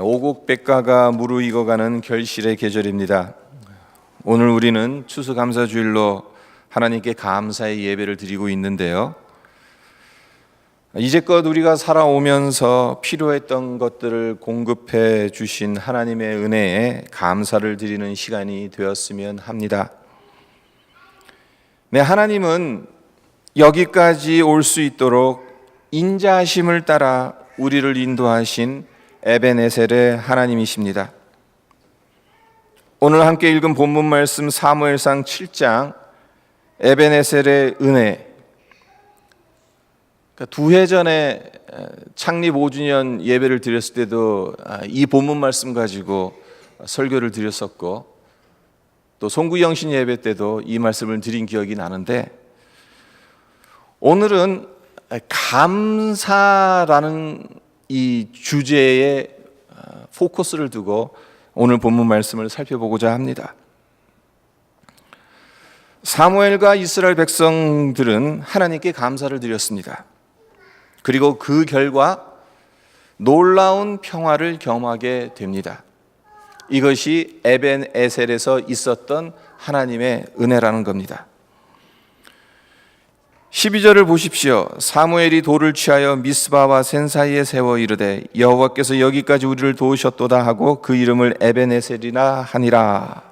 오곡백과가 무르익어가는 결실의 계절입니다. 오늘 우리는 추수감사주일로 하나님께 감사의 예배를 드리고 있는데요. 이제껏 우리가 살아오면서 필요했던 것들을 공급해 주신 하나님의 은혜에 감사를 드리는 시간이 되었으면 합니다. 네, 하나님은 여기까지 올 수 있도록 인자하심을 따라 우리를 인도하신 에벤에셀의 하나님이십니다. 오늘 함께 읽은 본문 말씀 사무엘상 7장 에벤에셀의 은혜. 두 해 전에 창립 5주년 예배를 드렸을 때도 이 본문 말씀 가지고 설교를 드렸었고, 또 송구영신 예배 때도 이 말씀을 드린 기억이 나는데, 오늘은 감사라는 이 주제에 포커스를 두고 오늘 본문 말씀을 살펴보고자 합니다. 사무엘과 이스라엘 백성들은 하나님께 감사를 드렸습니다. 그리고 그 결과 놀라운 평화를 경험하게 됩니다. 이것이 에벤에셀에서 있었던 하나님의 은혜라는 겁니다. 12절을 보십시오. 사무엘이 돌을 취하여 미스바와 센 사이에 세워 이르되 여호와께서 여기까지 우리를 도우셨도다 하고 그 이름을 에벤에셀이라 하니라.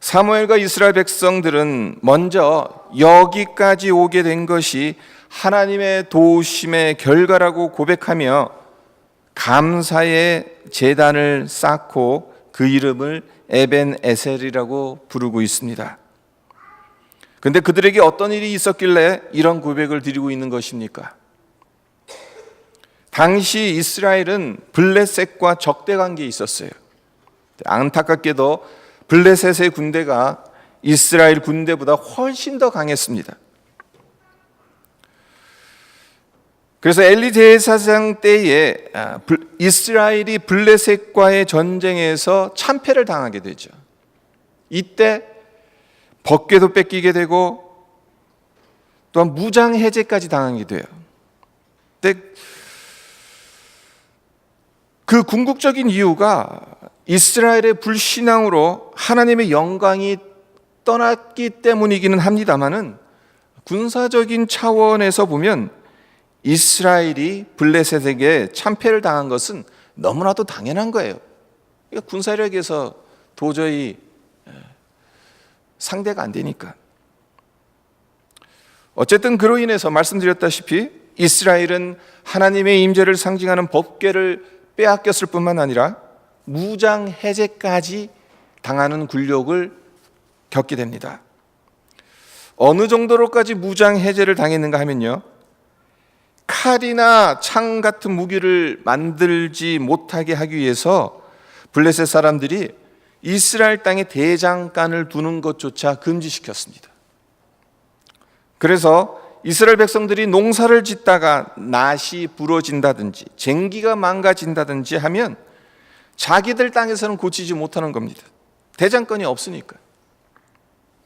사무엘과 이스라엘 백성들은 먼저 여기까지 오게 된 것이 하나님의 도우심의 결과라고 고백하며 감사의 제단을 쌓고 그 이름을 에벤에셀이라고 부르고 있습니다. 그런데 그들에게 어떤 일이 있었길래 이런 고백을 드리고 있는 것입니까? 당시 이스라엘은 블레셋과 적대 관계에 있었어요. 안타깝게도 블레셋의 군대가 이스라엘 군대보다 훨씬 더 강했습니다. 그래서 엘리 제사장 때에 이스라엘이 블레셋과의 전쟁에서 참패를 당하게 되죠. 이때 법궤도 뺏기게 되고 또한 무장 해제까지 당하게 돼요. 근데 그 궁극적인 이유가 이스라엘의 불신앙으로 하나님의 영광이 떠났기 때문이기는 합니다만은, 군사적인 차원에서 보면 이스라엘이 블레셋에게 참패를 당한 것은 너무나도 당연한 거예요. 그러니까 군사력에서 도저히 상대가 안 되니까. 어쨌든 그로 인해서 말씀드렸다시피 이스라엘은 하나님의 임재를 상징하는 법궤를 빼앗겼을 뿐만 아니라 무장 해제까지 당하는 굴욕을 겪게 됩니다. 어느 정도로까지 무장 해제를 당했는가 하면요, 칼이나 창 같은 무기를 만들지 못하게 하기 위해서 블레셋 사람들이 이스라엘 땅에 대장간을 두는 것조차 금지시켰습니다. 그래서 이스라엘 백성들이 농사를 짓다가 낫이 부러진다든지 쟁기가 망가진다든지 하면 자기들 땅에서는 고치지 못하는 겁니다. 대장간이 없으니까.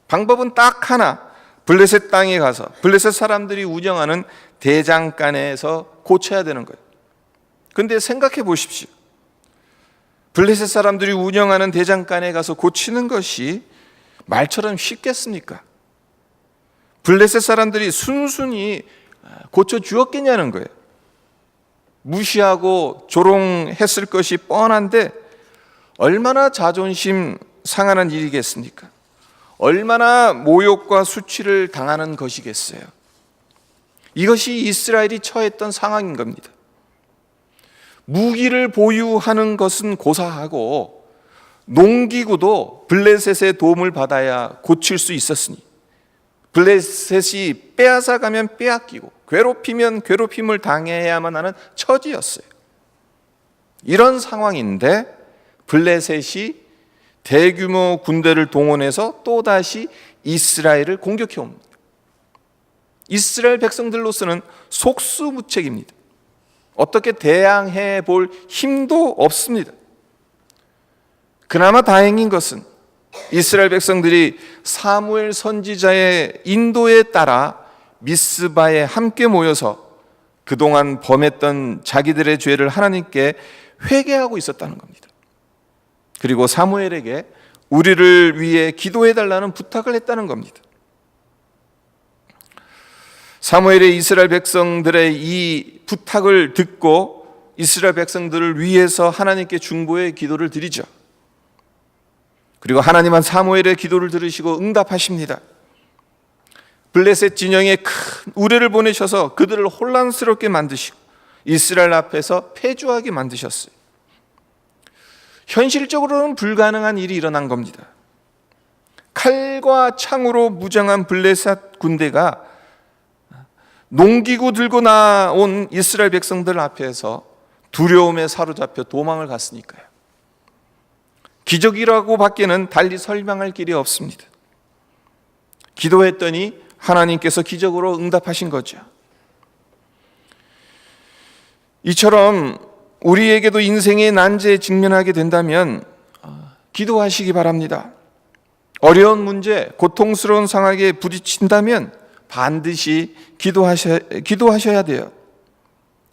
방법은 딱 하나, 블레셋 땅에 가서 블레셋 사람들이 운영하는 대장간에서 고쳐야 되는 거예요. 그런데 생각해 보십시오. 블레셋 사람들이 운영하는 대장간에 가서 고치는 것이 말처럼 쉽겠습니까? 블레셋 사람들이 순순히 고쳐주었겠냐는 거예요. 무시하고 조롱했을 것이 뻔한데 얼마나 자존심 상하는 일이겠습니까? 얼마나 모욕과 수치를 당하는 것이겠어요. 이것이 이스라엘이 처했던 상황인 겁니다. 무기를 보유하는 것은 고사하고 농기구도 블레셋의 도움을 받아야 고칠 수 있었으니 블레셋이 빼앗아가면 빼앗기고 괴롭히면 괴롭힘을 당해야만 하는 처지였어요. 이런 상황인데 블레셋이 대규모 군대를 동원해서 또다시 이스라엘을 공격해 옵니다. 이스라엘 백성들로서는 속수무책입니다. 어떻게 대항해 볼 힘도 없습니다. 그나마 다행인 것은 이스라엘 백성들이 사무엘 선지자의 인도에 따라 미스바에 함께 모여서 그동안 범했던 자기들의 죄를 하나님께 회개하고 있었다는 겁니다. 그리고 사무엘에게 우리를 위해 기도해달라는 부탁을 했다는 겁니다. 사무엘의 이스라엘 백성들의 이 부탁을 듣고 이스라엘 백성들을 위해서 하나님께 중보의 기도를 드리죠. 그리고 하나님은 사무엘의 기도를 들으시고 응답하십니다. 블레셋 진영에 큰 우레를 보내셔서 그들을 혼란스럽게 만드시고 이스라엘 앞에서 패주하게 만드셨어요. 현실적으로는 불가능한 일이 일어난 겁니다. 칼과 창으로 무장한 블레셋 군대가 농기구 들고 나온 이스라엘 백성들 앞에서 두려움에 사로잡혀 도망을 갔으니까요. 기적이라고 밖에는 달리 설명할 길이 없습니다. 기도했더니 하나님께서 기적으로 응답하신 거죠. 이처럼 우리에게도 인생의 난제에 직면하게 된다면 기도하시기 바랍니다. 어려운 문제, 고통스러운 상황에 부딪힌다면 반드시 기도하셔야 돼요.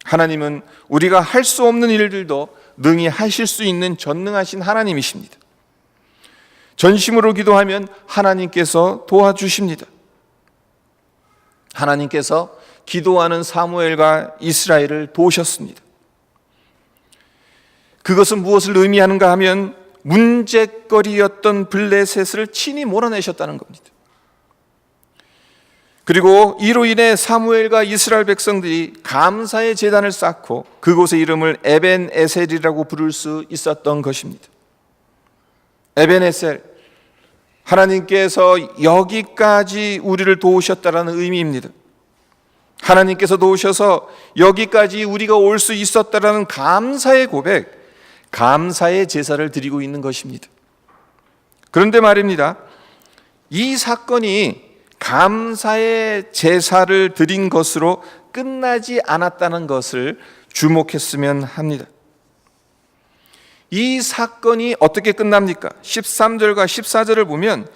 하나님은 우리가 할 수 없는 일들도 능히 하실 수 있는 전능하신 하나님이십니다. 전심으로 기도하면 하나님께서 도와주십니다. 하나님께서 기도하는 사무엘과 이스라엘을 도우셨습니다. 그것은 무엇을 의미하는가 하면 문제거리였던 블레셋을 친히 몰아내셨다는 겁니다. 그리고 이로 인해 사무엘과 이스라엘 백성들이 감사의 제단을 쌓고 그곳의 이름을 에벤에셀이라고 부를 수 있었던 것입니다. 에벤에셀, 하나님께서 여기까지 우리를 도우셨다라는 의미입니다. 하나님께서 도우셔서 여기까지 우리가 올 수 있었다라는 감사의 고백, 감사의 제사를 드리고 있는 것입니다. 그런데 말입니다, 이 사건이 감사의 제사를 드린 것으로 끝나지 않았다는 것을 주목했으면 합니다. 이 사건이 어떻게 끝납니까? 13절과 14절을 보면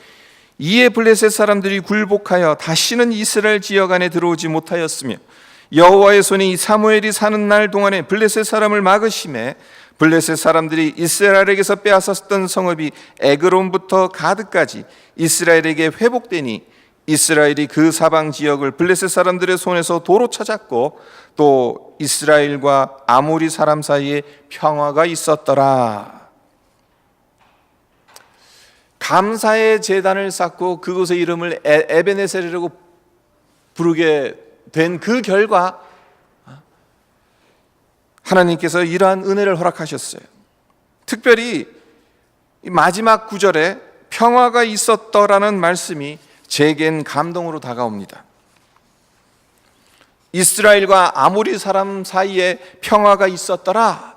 이에 블레셋 사람들이 굴복하여 다시는 이스라엘 지역 안에 들어오지 못하였으며 여호와의 손이 사무엘이 사는 날 동안에 블레셋 사람을 막으심에 블레셋 사람들이 이스라엘에게서 빼앗았던 성읍이 에그론부터 가드까지 이스라엘에게 회복되니 이스라엘이 그 사방 지역을 블레셋 사람들의 손에서 도로 찾았고 또 이스라엘과 아모리 사람 사이에 평화가 있었더라. 감사의 제단을 쌓고 그곳의 이름을 에벤에셀이라고 부르게 된 그 결과 하나님께서 이러한 은혜를 허락하셨어요. 특별히 마지막 구절에 평화가 있었더라는 말씀이 제겐 감동으로 다가옵니다. 이스라엘과 아모리 사람 사이에 평화가 있었더라.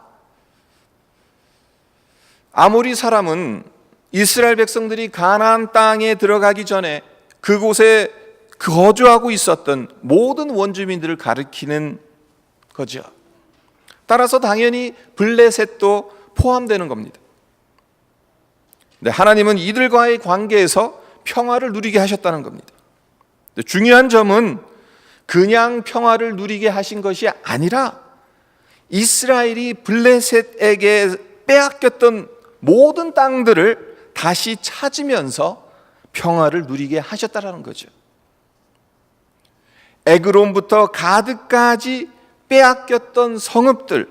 아모리 사람은 이스라엘 백성들이 가나안 땅에 들어가기 전에 그곳에 거주하고 있었던 모든 원주민들을 가리키는 거죠. 따라서 당연히 블레셋도 포함되는 겁니다. 근데 하나님은 이들과의 관계에서 평화를 누리게 하셨다는 겁니다. 중요한 점은 그냥 평화를 누리게 하신 것이 아니라 이스라엘이 블레셋에게 빼앗겼던 모든 땅들을 다시 찾으면서 평화를 누리게 하셨다는 거죠. 에그론부터 가드까지 빼앗겼던 성읍들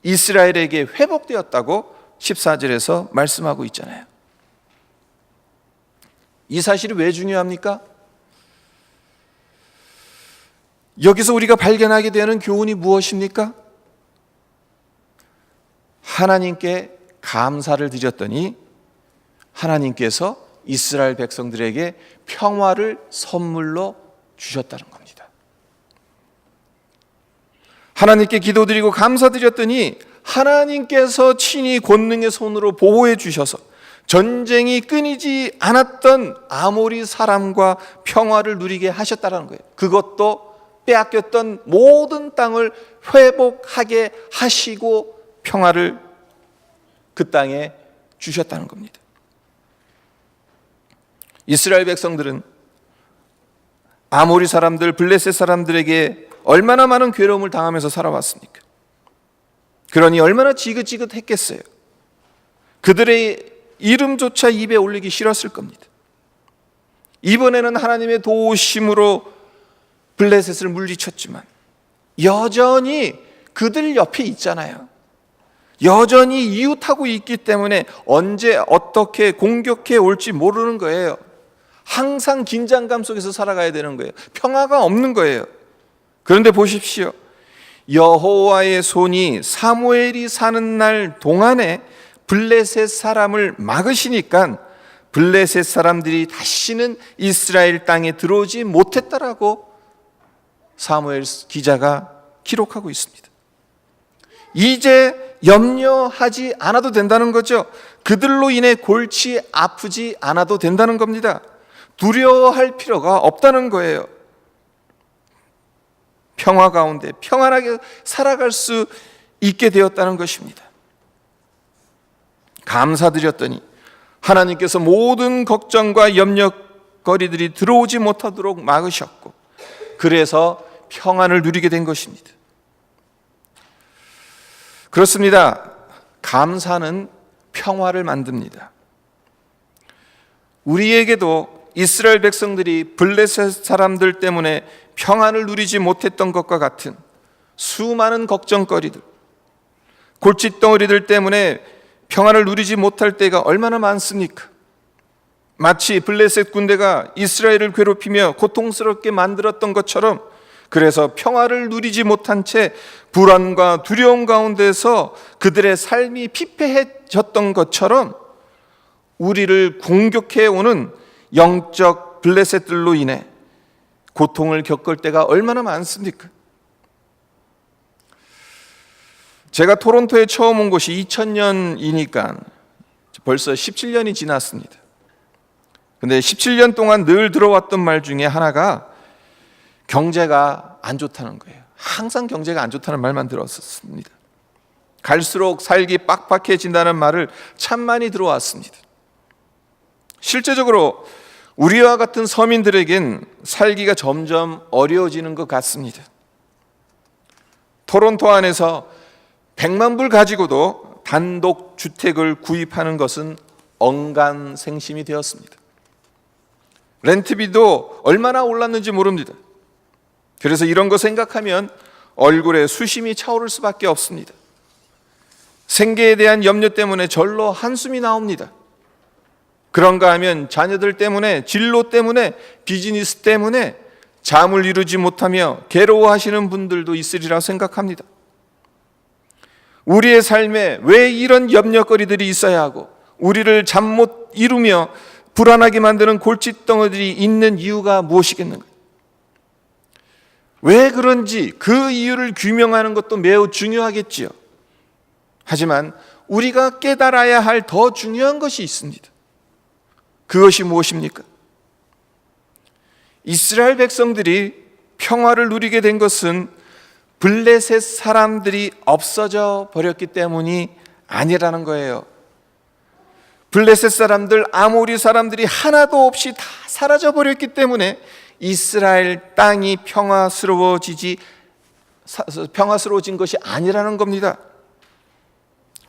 이스라엘에게 회복되었다고 14절에서 말씀하고 있잖아요. 이 사실이 왜 중요합니까? 여기서 우리가 발견하게 되는 교훈이 무엇입니까? 하나님께 감사를 드렸더니 하나님께서 이스라엘 백성들에게 평화를 선물로 주셨다는 겁니다. 하나님께 기도드리고 감사드렸더니 하나님께서 친히 권능의 손으로 보호해 주셔서 전쟁이 끊이지 않았던 아모리 사람과 평화를 누리게 하셨다는 거예요. 그것도 빼앗겼던 모든 땅을 회복하게 하시고 평화를 그 땅에 주셨다는 겁니다. 이스라엘 백성들은 아모리 사람들, 블레셋 사람들에게 얼마나 많은 괴로움을 당하면서 살아왔습니까? 그러니 얼마나 지긋지긋했겠어요. 그들의 이름조차 입에 올리기 싫었을 겁니다. 이번에는 하나님의 도우심으로 블레셋을 물리쳤지만 여전히 그들 옆에 있잖아요. 여전히 이웃하고 있기 때문에 언제 어떻게 공격해 올지 모르는 거예요. 항상 긴장감 속에서 살아가야 되는 거예요. 평화가 없는 거예요. 그런데 보십시오. 여호와의 손이 사무엘이 사는 날 동안에 블레셋 사람을 막으시니까 블레셋 사람들이 다시는 이스라엘 땅에 들어오지 못했다라고 사무엘 기자가 기록하고 있습니다. 이제 염려하지 않아도 된다는 거죠. 그들로 인해 골치 아프지 않아도 된다는 겁니다. 두려워할 필요가 없다는 거예요. 평화 가운데 평안하게 살아갈 수 있게 되었다는 것입니다. 감사드렸더니 하나님께서 모든 걱정과 염려거리들이 들어오지 못하도록 막으셨고, 그래서 평안을 누리게 된 것입니다. 그렇습니다. 감사는 평화를 만듭니다. 우리에게도 이스라엘 백성들이 블레셋 사람들 때문에 평안을 누리지 못했던 것과 같은 수많은 걱정거리들, 골칫덩어리들 때문에 평안을 누리지 못할 때가 얼마나 많습니까? 마치 블레셋 군대가 이스라엘을 괴롭히며 고통스럽게 만들었던 것처럼, 그래서 평화를 누리지 못한 채 불안과 두려움 가운데서 그들의 삶이 피폐해졌던 것처럼 우리를 공격해오는 영적 블레셋들로 인해 고통을 겪을 때가 얼마나 많습니까? 제가 토론토에 처음 온 곳이 2000년이니까 벌써 17년이 지났습니다. 근데 17년 동안 늘 들어왔던 말 중에 하나가 경제가 안 좋다는 거예요. 항상 경제가 안 좋다는 말만 들었습니다. 갈수록 살기 빡빡해진다는 말을 참 많이 들어왔습니다. 실제적으로 우리와 같은 서민들에겐 살기가 점점 어려워지는 것 같습니다. 토론토 안에서 100만 불 가지고도 단독 주택을 구입하는 것은 언간생심이 되었습니다. 렌트비도 얼마나 올랐는지 모릅니다. 그래서 이런 거 생각하면 얼굴에 수심이 차오를 수밖에 없습니다. 생계에 대한 염려 때문에 절로 한숨이 나옵니다. 그런가 하면 자녀들 때문에, 진로 때문에, 비즈니스 때문에 잠을 이루지 못하며 괴로워하시는 분들도 있으리라 생각합니다. 우리의 삶에 왜 이런 염려거리들이 있어야 하고 우리를 잠 못 이루며 불안하게 만드는 골칫덩어리들이 있는 이유가 무엇이겠는가? 왜 그런지 그 이유를 규명하는 것도 매우 중요하겠지요. 하지만 우리가 깨달아야 할 더 중요한 것이 있습니다. 그것이 무엇입니까? 이스라엘 백성들이 평화를 누리게 된 것은 블레셋 사람들이 없어져 버렸기 때문이 아니라는 거예요. 블레셋 사람들, 아모리 사람들이 하나도 없이 다 사라져 버렸기 때문에 이스라엘 땅이 평화스러워진 것이 아니라는 겁니다.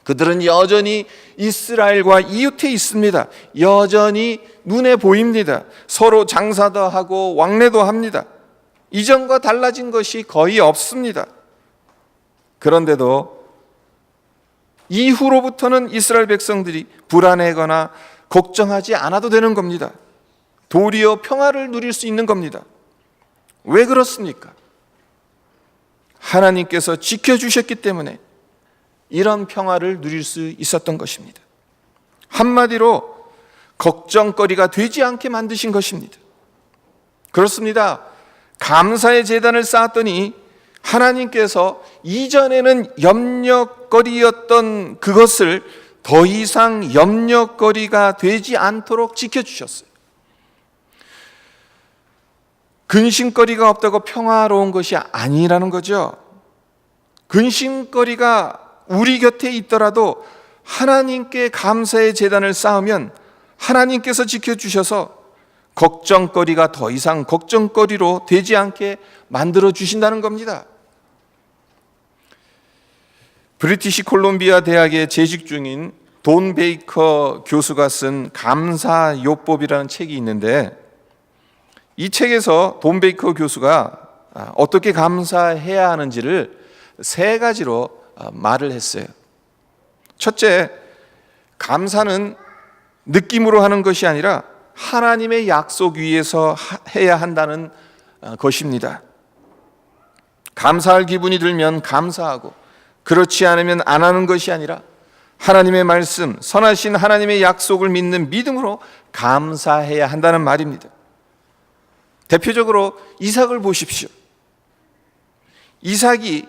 그들은 여전히 이스라엘과 이웃해 있습니다. 여전히 눈에 보입니다. 서로 장사도 하고 왕래도 합니다. 이전과 달라진 것이 거의 없습니다. 그런데도 이후로부터는 이스라엘 백성들이 불안해거나 걱정하지 않아도 되는 겁니다. 도리어 평화를 누릴 수 있는 겁니다. 왜 그렇습니까? 하나님께서 지켜주셨기 때문에 이런 평화를 누릴 수 있었던 것입니다. 한마디로 걱정거리가 되지 않게 만드신 것입니다. 그렇습니다. 감사의 제단을 쌓았더니 하나님께서 이전에는 염려거리였던 그것을 더 이상 염려거리가 되지 않도록 지켜주셨어요. 근심거리가 없다고 평화로운 것이 아니라는 거죠. 근심거리가 우리 곁에 있더라도 하나님께 감사의 제단을 쌓으면 하나님께서 지켜주셔서 걱정거리가 더 이상 걱정거리로 되지 않게 만들어 주신다는 겁니다. 브리티시 콜롬비아 대학에 재직 중인 돈 베이커 교수가 쓴 감사요법이라는 책이 있는데, 이 책에서 돈 베이커 교수가 어떻게 감사해야 하는지를 3가지로 말을 했어요. 첫째, 감사는 느낌으로 하는 것이 아니라 하나님의 약속 위에서 해야 한다는 것입니다. 감사할 기분이 들면 감사하고, 그렇지 않으면 안 하는 것이 아니라 하나님의 말씀, 선하신 하나님의 약속을 믿는 믿음으로 감사해야 한다는 말입니다. 대표적으로 이삭을 보십시오. 이삭이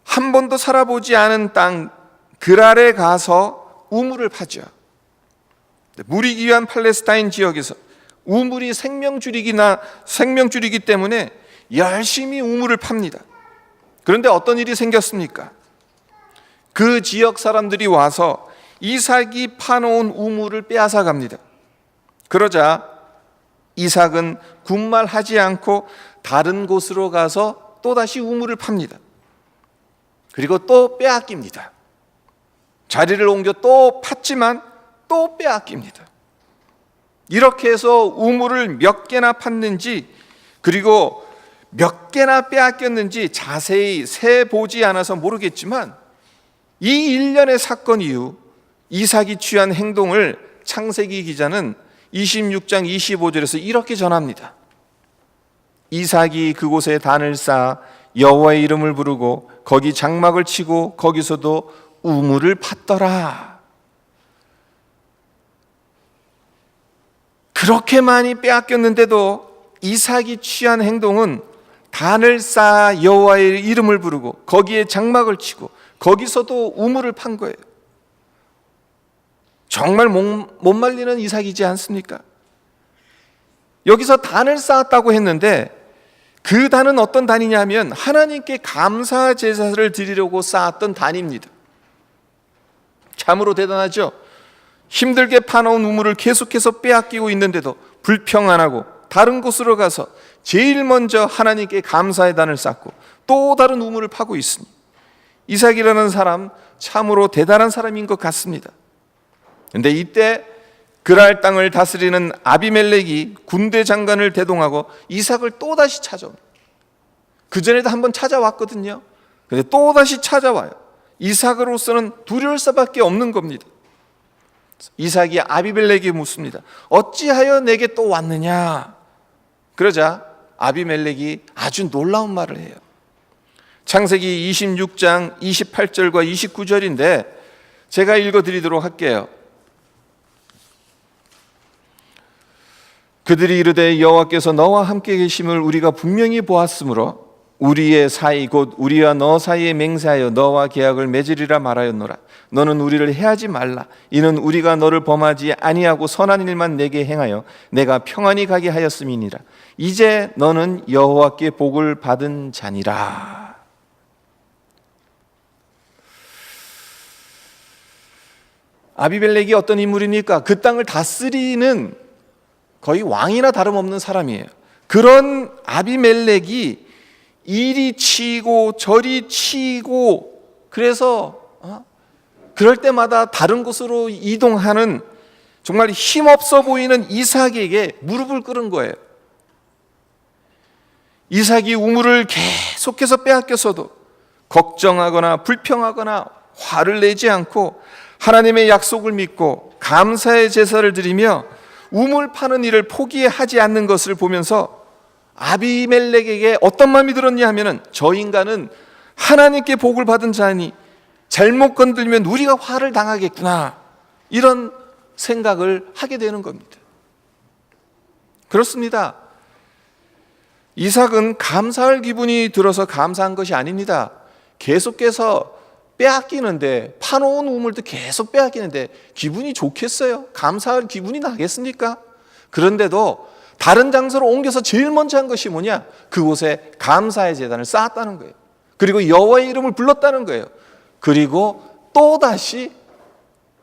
한 번도 살아보지 않은 땅 그랄에 가서 우물을 파죠. 물이 귀한 팔레스타인 지역에서 우물이 생명줄이기 때문에 열심히 우물을 팝니다. 그런데 어떤 일이 생겼습니까? 그 지역 사람들이 와서 이삭이 파놓은 우물을 빼앗아 갑니다. 그러자 이삭은 군말하지 않고 다른 곳으로 가서 또다시 우물을 팝니다. 그리고 또 빼앗깁니다. 자리를 옮겨 또 팠지만 또 빼앗깁니다. 이렇게 해서 우물을 몇 개나 팠는지, 그리고 몇 개나 빼앗겼는지 자세히 세보지 않아서 모르겠지만, 이 일련의 사건 이후 이삭이 취한 행동을 창세기 기자는 26장 25절에서 이렇게 전합니다. 이삭이 그곳에 단을 쌓아 여호와의 이름을 부르고 거기 장막을 치고 거기서도 우물을 팠더라. 그렇게 많이 빼앗겼는데도 이삭이 취한 행동은 단을 쌓아 여호와의 이름을 부르고 거기에 장막을 치고 거기서도 우물을 판 거예요. 정말 못 말리는 이삭이지 않습니까? 여기서 단을 쌓았다고 했는데, 그 단은 어떤 단이냐면 하나님께 감사 제사를 드리려고 쌓았던 단입니다. 참으로 대단하죠? 힘들게 파놓은 우물을 계속해서 빼앗기고 있는데도 불평안하고 다른 곳으로 가서 제일 먼저 하나님께 감사의 단을 쌓고 또 다른 우물을 파고 있으니, 이삭이라는 사람 참으로 대단한 사람인 것 같습니다. 그런데 이때 그랄 땅을 다스리는 아비멜렉이 군대 장관을 대동하고 이삭을 또다시 찾아옵니다. 그전에도 한번 찾아왔거든요. 그런데 또다시 찾아와요. 이삭으로서는 두려울 수밖에 없는 겁니다. 이삭이 아비멜렉에게 묻습니다. 어찌하여 내게 또 왔느냐? 그러자 아비멜렉이 아주 놀라운 말을 해요. 창세기 26장 28절과 29절인데 제가 읽어드리도록 할게요. 그들이 이르되 여호와께서 너와 함께 계심을 우리가 분명히 보았으므로 우리의 사이 곧 우리와 너 사이에 맹세하여 너와 계약을 맺으리라 말하였노라. 너는 우리를 해하지 말라. 이는 우리가 너를 범하지 아니하고 선한 일만 내게 행하여 내가 평안히 가게 하였음이니라. 이제 너는 여호와께 복을 받은 자니라. 아비멜렉이 어떤 인물입니까? 그 땅을 다스리는 거의 왕이나 다름없는 사람이에요. 그런 아비멜렉이 이리 치고 저리 치고, 그래서 그럴 때마다 다른 곳으로 이동하는 정말 힘없어 보이는 이삭에게 무릎을 꿇은 거예요. 이삭이 우물을 계속해서 빼앗겼어도 걱정하거나 불평하거나 화를 내지 않고 하나님의 약속을 믿고 감사의 제사를 드리며 우물 파는 일을 포기하지 않는 것을 보면서 아비멜렉에게 어떤 마음이 들었냐 하면은, 저 인간은 하나님께 복을 받은 자니 잘못 건들면 우리가 화를 당하겠구나, 이런 생각을 하게 되는 겁니다. 그렇습니다. 이삭은 감사할 기분이 들어서 감사한 것이 아닙니다. 계속해서 빼앗기는데, 파놓은 우물도 계속 빼앗기는데 기분이 좋겠어요? 감사할 기분이 나겠습니까? 그런데도 다른 장소로 옮겨서 제일 먼저 한 것이 뭐냐? 그곳에 감사의 제단을 쌓았다는 거예요. 그리고 여호와의 이름을 불렀다는 거예요. 그리고 또다시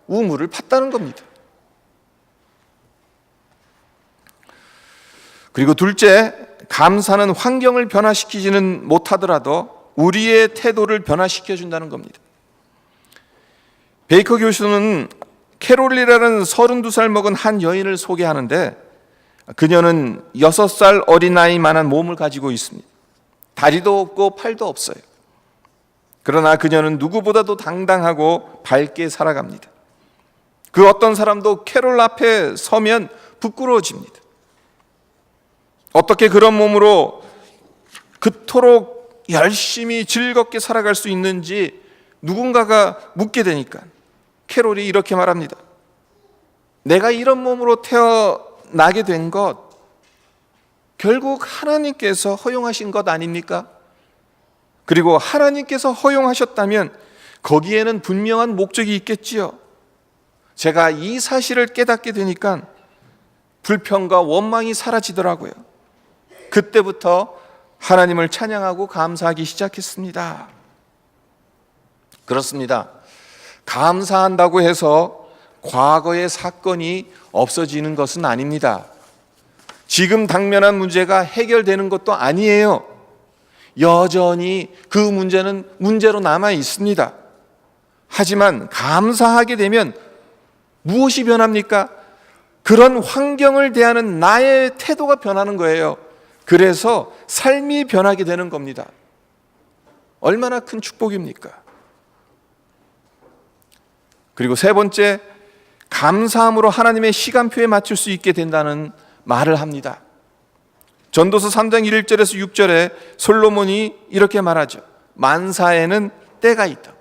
우물을 팠다는 겁니다. 그리고 둘째, 감사는 환경을 변화시키지는 못하더라도 우리의 태도를 변화시켜 준다는 겁니다. 베이커 교수는 캐롤이라는 32살 먹은 한 여인을 소개하는데, 그녀는 6살 어린아이만한 몸을 가지고 있습니다. 다리도 없고 팔도 없어요. 그러나 그녀는 누구보다도 당당하고 밝게 살아갑니다. 그 어떤 사람도 캐롤 앞에 서면 부끄러워집니다. 어떻게 그런 몸으로 그토록 열심히 즐겁게 살아갈 수 있는지 누군가가 묻게 되니까 캐롤이 이렇게 말합니다. 내가 이런 몸으로 태어나게 된 것, 결국 하나님께서 허용하신 것 아닙니까? 그리고 하나님께서 허용하셨다면 거기에는 분명한 목적이 있겠지요. 제가 이 사실을 깨닫게 되니까 불평과 원망이 사라지더라고요. 그때부터 하나님을 찬양하고 감사하기 시작했습니다. 그렇습니다. 감사한다고 해서 과거의 사건이 없어지는 것은 아닙니다. 지금 당면한 문제가 해결되는 것도 아니에요. 여전히 그 문제는 문제로 남아 있습니다. 하지만 감사하게 되면 무엇이 변합니까? 그런 환경을 대하는 나의 태도가 변하는 거예요. 그래서 삶이 변하게 되는 겁니다. 얼마나 큰 축복입니까? 그리고 세 번째, 감사함으로 하나님의 시간표에 맞출 수 있게 된다는 말을 합니다. 전도서 3장 1절에서 6절에 솔로몬이 이렇게 말하죠. 만사에는 때가 있다.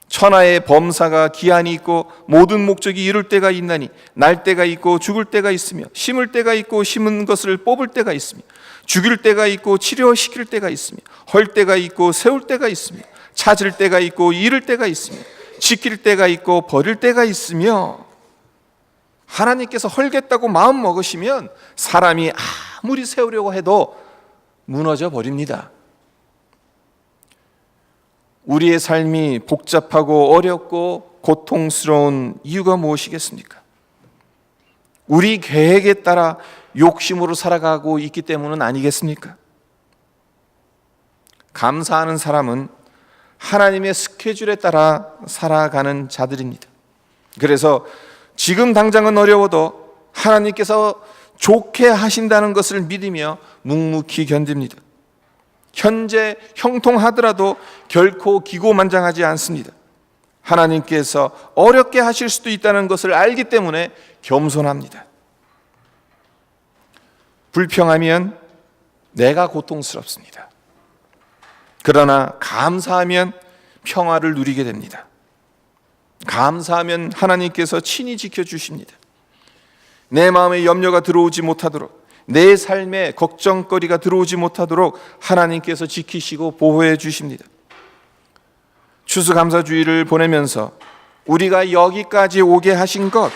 천하의 범사가 기한이 있고 모든 목적이 이룰 때가 있나니 날 때가 있고 죽을 때가 있으며 심을 때가 있고 심은 것을 뽑을 때가 있으며 죽일 때가 있고 치료시킬 때가 있으며 헐 때가 있고 세울 때가 있으며 찾을 때가 있고 잃을 때가 있으며 지킬 때가 있고 버릴 때가 있으며, 하나님께서 헐겠다고 마음 먹으시면 사람이 아무리 세우려고 해도 무너져 버립니다. 우리의 삶이 복잡하고 어렵고 고통스러운 이유가 무엇이겠습니까? 우리 계획에 따라 욕심으로 살아가고 있기 때문은 아니겠습니까? 감사하는 사람은 하나님의 스케줄에 따라 살아가는 자들입니다. 그래서 지금 당장은 어려워도 하나님께서 좋게 하신다는 것을 믿으며 묵묵히 견딥니다. 현재 형통하더라도 결코 기고만장하지 않습니다. 하나님께서 어렵게 하실 수도 있다는 것을 알기 때문에 겸손합니다. 불평하면 내가 고통스럽습니다. 그러나 감사하면 평화를 누리게 됩니다. 감사하면 하나님께서 친히 지켜주십니다. 내 마음에 염려가 들어오지 못하도록, 내 삶에 걱정거리가 들어오지 못하도록 하나님께서 지키시고 보호해 주십니다. 추수감사주의를 보내면서 우리가 여기까지 오게 하신 것,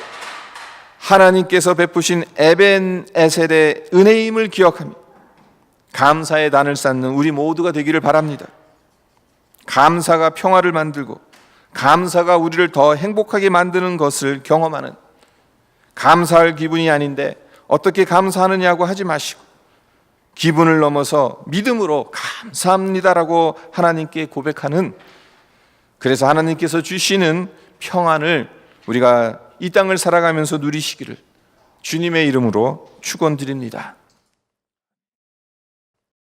하나님께서 베푸신 에벤에셀의 은혜임을 기억하며 감사의 단을 쌓는 우리 모두가 되기를 바랍니다. 감사가 평화를 만들고 감사가 우리를 더 행복하게 만드는 것을 경험하는, 감사할 기분이 아닌데 어떻게 감사하느냐고 하지 마시고 기분을 넘어서 믿음으로 감사합니다라고 하나님께 고백하는, 그래서 하나님께서 주시는 평안을 우리가 이 땅을 살아가면서 누리시기를 주님의 이름으로 축원드립니다.